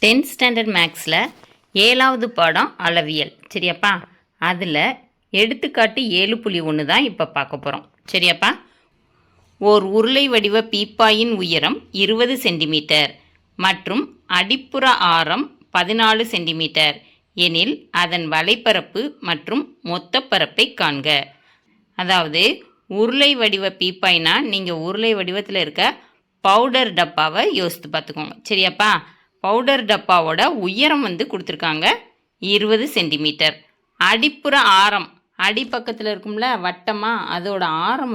10th standard மேக்ஸில் 7வது பாடம் அளவியல். சரியாப்பா? அதில் எடுத்துக்காட்டு 7.1 தான் இப்போ பார்க்க போகிறோம். சரியாப்பா? ஓர் உருளை வடிவ பீப்பாயின் உயரம் 20 சென்டிமீட்டர் மற்றும் அடிப்புற ஆரம் 14 சென்டிமீட்டர் எனில் அதன் வலைப்பரப்பு மற்றும் மொத்த பரப்பை காண்க. அதாவது உருளை வடிவ பீப்பாய்னா நீங்கள் உருளை வடிவத்தில் இருக்க பவுடர் டப்பாவை யோசித்து பார்த்துக்கோங்க. சரியாப்பா? பவுடர் டப்பாவோட உயரம் கொடுத்துருக்காங்க 20 சென்டிமீட்டர். அடிப்புற ஆரம், அடிப்பக்கத்தில் இருக்கும்ல வட்டமாக, அதோட ஆரம்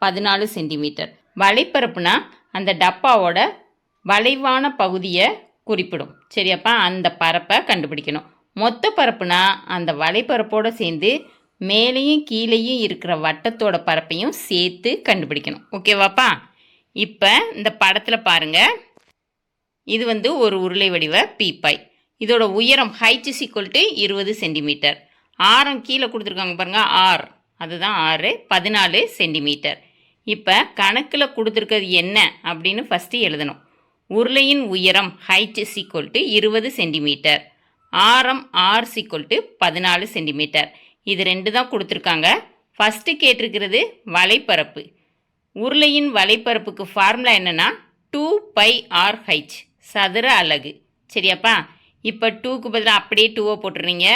14 சென்டிமீட்டர். வலைப்பரப்புனா அந்த டப்பாவோட வளைவான பகுதியை குறிப்பிடும். சரியாப்பா? அந்த பரப்பை கண்டுபிடிக்கணும். மொத்த பரப்புனா அந்த வலைப்பரப்போடு சேர்ந்து மேலேயும் கீழேயும் இருக்கிற வட்டத்தோட பரப்பையும் சேர்த்து கண்டுபிடிக்கணும். ஓகேவாப்பா? இப்போ இந்த படத்தில் பாருங்கள். இது ஒரு உருளை வடிவ பீப்பாய். இதோட உயரம் height is equal to 20 centimetre. ஆரம் கீழே கொடுத்துருக்காங்க பாருங்கள், ஆர், அதுதான் 14 சென்டிமீட்டர். இப்போ கணக்கில் கொடுத்துருக்கிறது என்ன அப்படின்னு ஃபஸ்ட்டு எழுதணும். உருளையின் உயரம் height is equal to 20 centimetre, ஆரம் R is equal to 14 centimetre. இது ரெண்டு தான் கொடுத்துருக்காங்க. ஃபஸ்ட்டு கேட்டிருக்கிறது வலைப்பரப்பு. உருளையின் வலைப்பரப்புக்கு ஃபார்முலா என்னென்னா 2πr/h, சதுர அலகு. சரியாப்பா? இப்போ 2க்கு பதிலாக அப்படியே 2 போட்டுடுறீங்க.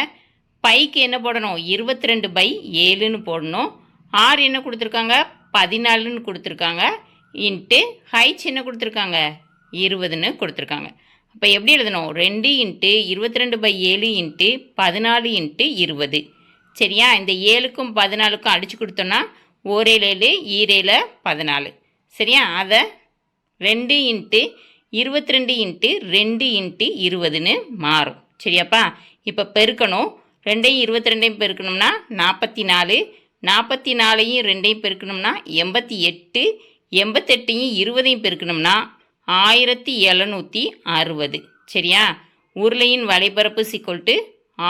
பைக்கு என்ன போடணும்? 22/7ன்னு போடணும். ஆர் என்ன கொடுத்துருக்காங்க? 14ன்னு கொடுத்துருக்காங்க. இன்ட்டு ஹைச் என்ன கொடுத்துருக்காங்க? 20ன்னு கொடுத்துருக்காங்க. அப்போ எப்படி எழுதணும்? 2 × 22/7 இன்ட்டு 14 இன்ட்டு 20. சரியா? இந்த 7க்கும் 14க்கும் அடித்து கொடுத்தோன்னா 1 7 14. சரியா? அதை 2 × 22 இன்ட்டு 2 இன்ட்டு 20ன்னு மாறும். சரியாப்பா? இப்போ பெருக்கணும். 2ஐயும் 22ஐயும் பெருக்கணும்னா 44, 44ஐயும் 2ஐயும் பெருக்கணும்னா 88, 88ஐயும் 20ஐயும் பெருக்கணும்னா 1760. சரியா? உருளையின் வலைப்பரப்பு =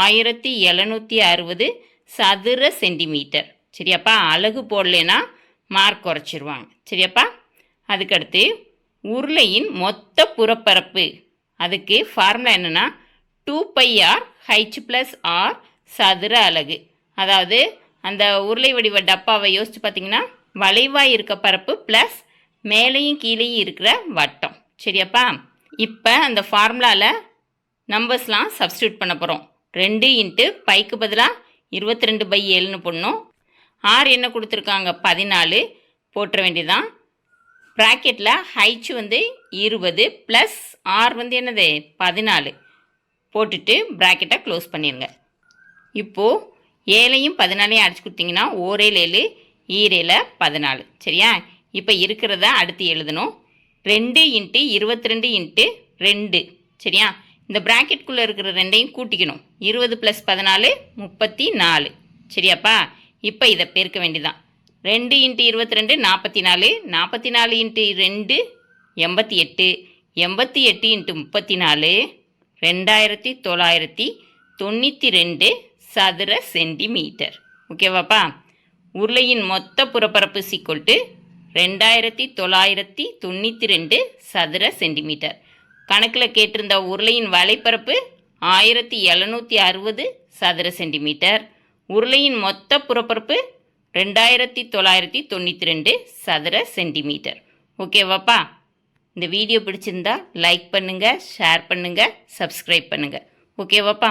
1760 சதுர சென்டிமீட்டர். சரியாப்பா? அலகு போடலைன்னா மார்க் குறைச்சிருவாங்க. சரியாப்பா? அதுக்கடுத்து உருளையின் மொத்த புறப்பரப்பு, அதுக்கு ஃபார்முலா என்னென்னா 2πr/h + r சதுர அலகு. அதாவது அந்த உருளை வடிவ டப்பாவை யோசித்து பார்த்தீங்கன்னா வளைவாக இருக்க பரப்பு ப்ளஸ் மேலேயும் கீழேயும் இருக்கிற வட்டம். சரியாப்பா? இப்போ அந்த ஃபார்முலாவில் நம்பர்ஸ்லாம் சப்ஸ்டியூட் பண்ண போகிறோம். 2 × பைக்கு பதிலாக 22/7ன்னு போடணும். ஆர் என்ன கொடுத்துருக்காங்க? 14 போட்டுற வேண்டியதான். ப்ராக்கெட்டில் ஹைச் 20 ப்ளஸ் ஆர் என்னது? 14 போட்டுட்டு ப்ராக்கெட்டை க்ளோஸ் பண்ணிடுங்க. இப்போது 7ஐயும் 14ஐயும் அடிச்சு கொடுத்தீங்கன்னா 1 7 7 14. சரியா? இப்போ இருக்கிறத அடுத்து எழுதணும். 2 × 22 × 2. சரியா? இந்த ப்ராக்கெட்டுக்குள்ளே இருக்கிற ரெண்டையும் கூட்டிக்கணும். 20 + 14 34. சரியாப்பா? இப்போ இதை பெருக்க வேண்டியதான். 2 × 22 44, 44 × 2 88, 88 × 34 2992 சதுர சென்டிமீட்டர். ஓகேவாப்பா? உருளையின் மொத்த புறப்பரப்பு = 2992 சதுர சென்டிமீட்டர். கணக்கில் கேட்டிருந்த உருளையின் வலைப்பரப்பு 1760 சதுர சென்டிமீட்டர். உருளையின் மொத்த புறப்பரப்பு 2992 சதுர சென்டிமீட்டர். ஓகேவாப்பா? இந்த வீடியோ பிடிச்சிருந்தா லைக் பண்ணுங்கள், ஷேர் பண்ணுங்கள், சப்ஸ்கிரைப் பண்ணுங்கள். ஓகேவாப்பா?